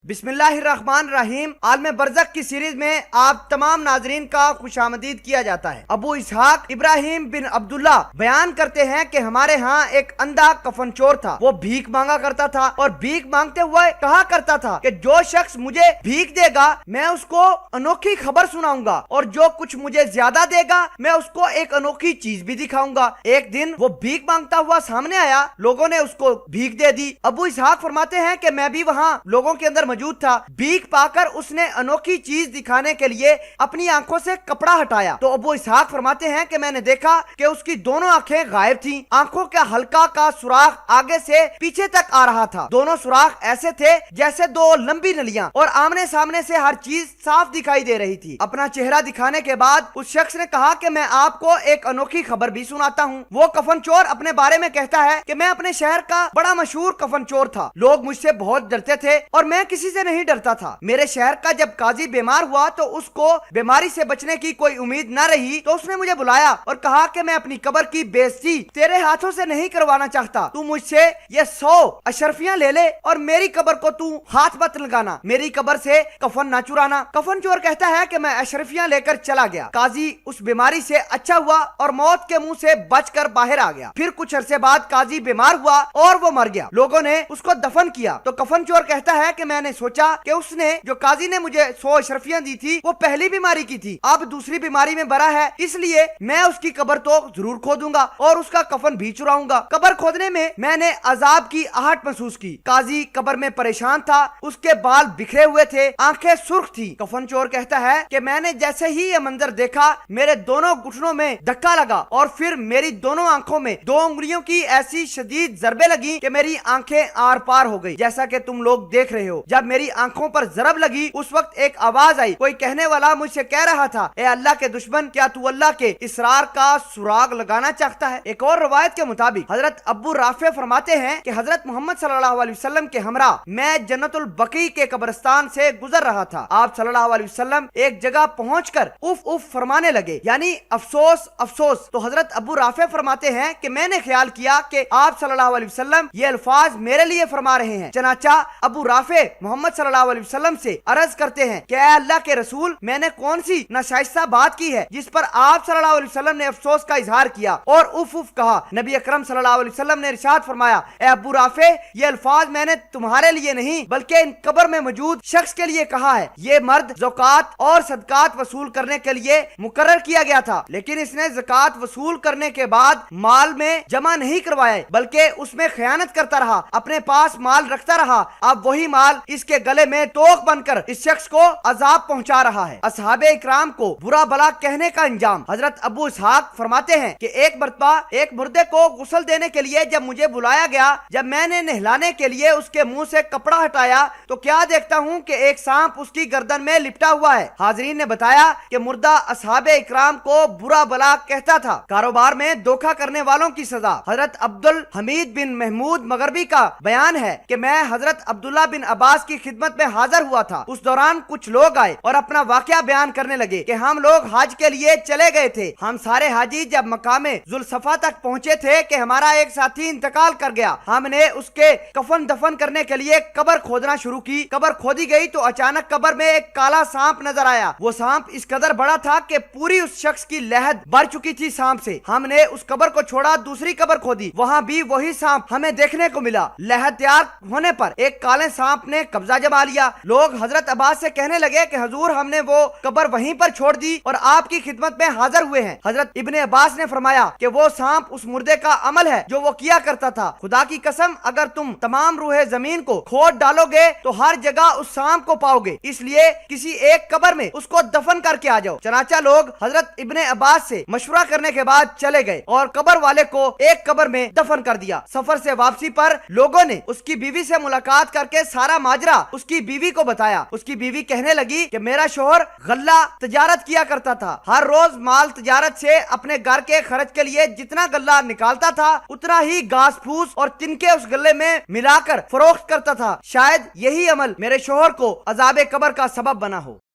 بسم اللہ الرحمن الرحیم۔ عالم برزخ کی سیریز میں آپ تمام ناظرین کا خوش آمدید کیا جاتا ہے۔ ابو اسحاق ابراہیم بن عبداللہ بیان کرتے ہیں کہ ہمارے ہاں ایک اندھا کفن چور تھا۔ وہ بھیک مانگا کرتا تھا اور بھیک مانگتے ہوئے کہا کرتا تھا کہ جو شخص مجھے بھیک دے گا میں اس کو انوکھی خبر سناؤں گا، اور جو کچھ مجھے زیادہ دے گا میں اس کو ایک انوکھی چیز بھی دکھاؤں گا۔ ایک دن وہ بھیک مانگتا ہوا سامنے آیا، لوگوں نے اس کو بھیک دے دی۔ ابو اسحاق فرماتے ہیں کہ میں بھی وہاں لوگوں کے اندر موجود تھا۔ بھیک پا کر اس نے انوکھی چیز دکھانے کے لیے اپنی آنکھوں سے کپڑا ہٹایا تو ابو اسحاق فرماتے ہیں کہ میں نے دیکھا کہ اس کی دونوں آنکھیں غائب تھیں۔ آنکھوں کا ہلکا کا سوراخ آگے سے پیچھے تک آ رہا تھا۔ دونوں سوراخ ایسے تھے جیسے دو لمبی نلیاں، اور آمنے سامنے سے ہر چیز صاف دکھائی دے رہی تھی۔ اپنا چہرہ دکھانے کے بعد اس شخص نے کہا کہ میں آپ کو ایک انوکھی خبر بھی سناتا ہوں۔ وہ کفن چور اپنے بارے میں کہتا ہے کہ میں اپنے شہر کا بڑا مشہور کفن چور تھا۔ لوگ مجھ سے بہت ڈرتے تھے اور میں کسی سے نہیں ڈرتا تھا۔ میرے شہر کا جب قاضی بیمار ہوا تو اس کو بیماری سے بچنے کی کوئی امید نہ رہی تو اس نے مجھے بلایا اور کہا کہ میں اپنی قبر کی بےعزتی تیرے ہاتھوں سے نہیں کروانا چاہتا، تو مجھ سے یہ 100 اشرفیاں لے لے اور میری قبر کو تو ہاتھ مت لگانا، میری قبر سے کفن نہ چرانا۔ کفن چور کہتا ہے کہ میں اشرفیاں لے کر چلا گیا۔ قاضی اس بیماری سے اچھا ہوا اور موت کے منہ سے بچ کر باہر آ گیا۔ پھر کچھ عرصے بعد قاضی بیمار ہوا اور وہ مر گیا۔ لوگوں نے اس کو دفن کیا تو کفن چور کہتا ہے کہ میں نے سوچا کہ اس نے جو قاضی نے مجھے 100 اشرفیاں دی تھی وہ پہلی بیماری کی تھی، اب دوسری بیماری میں برا ہے، اس لیے میں اس کی قبر تو ضرور کھودوں گا اور اس کا کفن بھی چراؤں گا۔ قبر کھودنے میں نے عذاب کی آہٹ محسوس کی۔ قاضی قبر میں پریشان تھا، اس کے بال بکھرے ہوئے تھے، آنکھیں سرخ تھی۔ کفن چور کہتا ہے کہ میں نے جیسے ہی یہ منظر دیکھا میرے دونوں گھٹنوں میں دھکا لگا اور پھر میری دونوں آنکھوں میں 2 انگلیوں کی ایسی شدید ضربیں لگی کہ میری آنکھیں آر پار ہو گئی، جیسا کہ تم لوگ دیکھ رہے ہو۔ جب میری آنکھوں پر ضرب لگی اس وقت ایک آواز آئی، کوئی کہنے والا مجھ سے کہہ رہا تھا اے اللہ کے دشمن، کیا تو اللہ کے اسرار کا سراغ لگانا چاہتا ہے؟ ایک اور روایت کے مطابق حضرت ابو رافع فرماتے ہیں کہ حضرت محمد صلی اللہ علیہ وسلم کے ہمراہ میں جنت البقیع کے قبرستان سے گزر رہا تھا۔ آپ صلی اللہ علیہ وسلم ایک جگہ پہنچ کر اف اف فرمانے لگے، یعنی افسوس افسوس۔ تو حضرت ابو رافع فرماتے ہیں کہ میں نے خیال کیا کہ آپ صلی اللہ علیہ وسلم یہ الفاظ میرے لیے فرما رہے ہیں، چنانچہ ابو رافع محمد صلی اللہ علیہ وسلم سے عرض کرتے ہیں کہ اے اللہ کے رسول، میں نے کون سی ناشائستہ بات کی ہے جس پر آپ صلی اللہ علیہ وسلم نے افسوس کا اظہار کیا اور اف اف کہا؟ نبی اکرم صلی اللہ علیہ وسلم نے ارشاد فرمایا اے ابو رافع، یہ الفاظ میں نے تمہارے لیے نہیں بلکہ ان قبر میں موجود شخص کے لیے کہا ہے۔ یہ مرد زکات اور صدقات وصول کرنے کے لیے مقرر کیا گیا تھا، لیکن اس نے زکات وصول کرنے کے بعد مال میں جمع نہیں کروایا بلکہ اس میں خیانت کرتا رہا، اپنے پاس مال رکھتا رہا۔ اب وہی مال اس کے گلے میں توق بن کر اس شخص کو عذاب پہنچا رہا ہے۔ اصحاب اکرام کو برا بلا کہنے کا انجام۔ حضرت ابو اسحاق فرماتے ہیں کہ ایک مرتبہ ایک مردے کو غسل دینے کے لیے جب مجھے بلایا گیا، جب میں نے نہلانے کے لیے اس کے منہ سے کپڑا ہٹایا تو کیا دیکھتا ہوں کہ ایک سانپ اس کی گردن میں لپٹا ہوا ہے۔ حاضرین نے بتایا کہ مردہ اصحاب اکرام کو برا بلا کہتا تھا، کاروبار میں دھوکہ کرنے والوں کی سزا۔ حضرت عبد الحمید بن محمود مغربی کا بیان ہے کہ میں حضرت عبداللہ بن عباس کی خدمت میں حاضر ہوا تھا۔ اس دوران کچھ لوگ آئے اور اپنا واقعہ بیان کرنے لگے کہ ہم لوگ حج کے لیے چلے گئے تھے۔ ہم سارے حاجی جب مقام ذوالصفا تک پہنچے تھے کہ ہمارا ایک ساتھی انتقال کر گیا۔ ہم نے اس کے کفن دفن کرنے کے لیے قبر کھودنا شروع کی۔ قبر کھودی گئی تو اچانک قبر میں ایک کالا سانپ نظر آیا۔ وہ سانپ اس قدر بڑا تھا کہ پوری اس شخص کی لحد بڑھ چکی تھی سانپ سے۔ ہم نے اس قبر کو چھوڑا، دوسری قبر کھودی، وہاں بھی وہی سانپ ہمیں دیکھنے کو ملا۔ لحد تیار ہونے پر ایک کالے سانپ نے قبضہ جما لیا۔ لوگ حضرت عباس سے کہنے لگے کہ حضور ہم نے وہ قبر وہیں پر چھوڑ دی اور آپ کی خدمت میں حاضر ہوئے ہیں۔ حضرت ابن عباس نے فرمایا کہ وہ سانپ اس مردے کا عمل ہے جو وہ کیا کرتا تھا۔ خدا کی قسم اگر تم تمام روح زمین کو کھود ڈالو گے تو ہر جگہ اس سانپ کو پاؤ گے، اس لیے کسی ایک قبر میں اس کو دفن کر کے آ جاؤ۔ چنانچہ لوگ حضرت ابن عباس سے مشورہ کرنے کے بعد چلے گئے اور قبر والے کو ایک قبر میں دفن کر دیا۔ سفر سے واپسی پر لوگوں نے اس کی بیوی سے ملاقات کر کے سارا ماجرا اس کی بیوی کو بتایا۔ اس کی بیوی کہنے لگی کہ میرا شوہر غلہ تجارت کیا کرتا تھا، ہر روز مال تجارت سے اپنے گھر کے خرچ کے لیے جتنا غلہ نکالتا تھا اتنا ہی گھاس پھوس اور تنکے اس غلے میں ملا کر فروخت کرتا تھا۔ شاید یہی عمل میرے شوہر کو عذاب قبر کا سبب بنا ہو۔